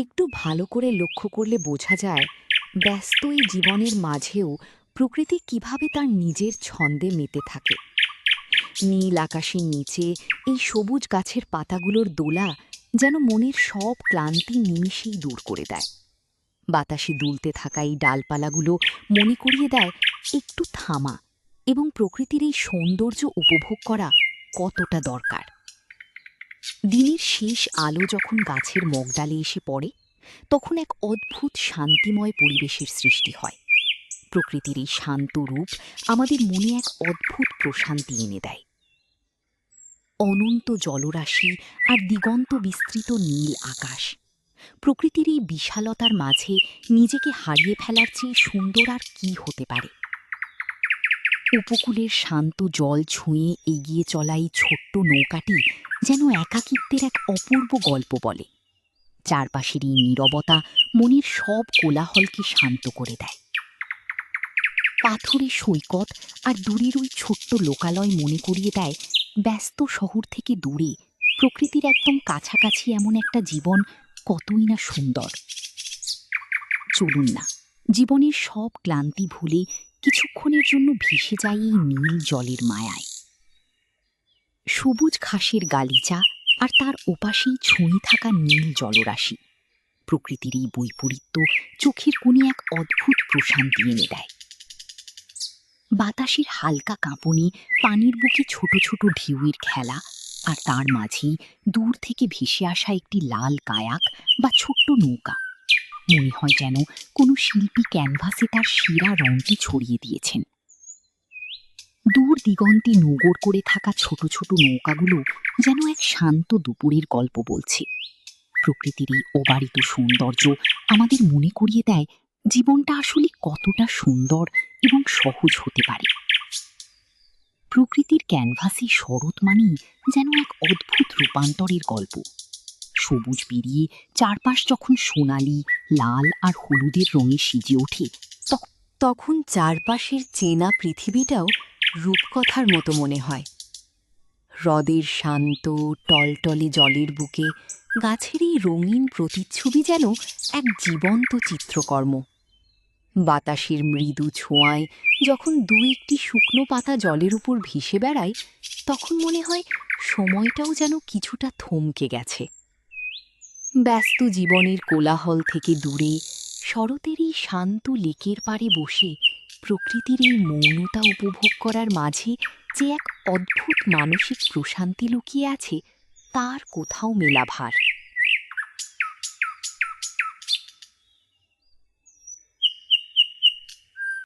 একটু ভালো করে লক্ষ্য করলে বোঝা যায় ব্যস্ত এই জীবনের মাঝেও প্রকৃতি কিভাবে তার নিজের ছন্দে মেতে থাকে। নীল আকাশের নিচে এই সবুজ গাছের পাতাগুলোর দোলা যেন মনের সব ক্লান্তি নিমিষেই দূর করে দেয়। বাতাসে দুলতে থাকা এই ডালপালাগুলো মনে করিয়ে দেয় একটু থামা এবং প্রকৃতির এই সৌন্দর্য উপভোগ করা কতটা দরকার। দিনের শেষ আলো যখন গাছের মগডালে এসে পড়ে, তখন এক অদ্ভুত শান্তিময় পরিবেশের সৃষ্টি হয়। প্রকৃতির এই শান্ত রূপ আমাদের মনে এক অদ্ভুত প্রশান্তি এনে দেয়। অনন্ত জলরাশি আর দিগন্ত বিস্তৃত নীল আকাশ, প্রকৃতির এই বিশালতার মাঝে নিজেকে হারিয়ে ফেলার চেয়ে সুন্দর আর কি হতে পারে। উপকূলের শান্ত জল ছুঁয়ে এগিয়ে চলা এই ছোট্ট নৌকাটি যেন একাকিত্বের এক অপূর্ব গল্প বলে। চারপাশের এই নীরবতা মনের সব কোলাহলকে শান্ত করে দেয়। পাথরের সৈকত আর দূরের ওই ছোট্ট লোকালয় মনে করিয়ে দেয় ব্যস্ত শহর থেকে দূরে প্রকৃতির একদম কাছাকাছি এমন একটা জীবন কতই না সুন্দর। চলুন না, জীবনের সব ক্লান্তি ভুলে কিছুক্ষণের জন্য ভেসে যাই এই নীল জলের মায়ায়। সবুজ ঘাসের গালিচা আর তার ওপাশেই ছুঁয়ে থাকা নীল জলরাশি, প্রকৃতির এই বৈপরীত্য চোখের কোণে এক অদ্ভুত প্রশান্তি এনে দেয়। বাতাসের হালকা কাঁপুনি, পানির বুকে ছোট ছোট ঢেউয়ের খেলা, আর তার মাঝেই দূর থেকে ভেসে আসা একটি লাল কায়াক বা ছোট্ট নৌকা, মনে হয় যেন কোনো শিল্পী ক্যানভাসে তার সেরা রঙটি ছড়িয়ে দিয়েছেন। দূর দিগন্তে নোঙর করে থাকা ছোট ছোট নৌকাগুলো যেন এক শান্ত দুপুরের গল্প বলছে। প্রকৃতির এই অবারিত সৌন্দর্য আমাদের মনে করিয়ে দেয় জীবনটা আসলে কতটা সুন্দর এবং সহজ হতে পারে। প্রকৃতির ক্যানভাসে শরৎ মানেই যেন এক অদ্ভুত রূপান্তরের গল্প। সবুজ পেরিয়ে চারপাশ যখন সোনালি, লাল আর হলুদের রঙে সেজে ওঠে, তখন চারপাশের চেনা পৃথিবীটাও রূপকথার মতো মনে হয়। হ্রদের শান্ত টলটলে জলের বুকে গাছের এই রঙিন প্রতিচ্ছবি যেন এক জীবন্ত চিত্রকর্ম। বাতাসের মৃদু ছোঁয়ায় যখন দু একটি শুকনো পাতা জলের উপর ভেসে বেড়ায়, তখন মনে হয় সময়টাও যেন কিছুটা থমকে গেছে। ব্যস্ত জীবনের কোলাহল থেকে দূরে শরতের এই শান্ত লেকের পাড়ে বসে প্রকৃতির এই মৌনতা উপভোগ করার মাঝে যে এক অদ্ভুত মানসিক প্রশান্তি লুকিয়ে আছে, তার কোথাও মেলা ভার।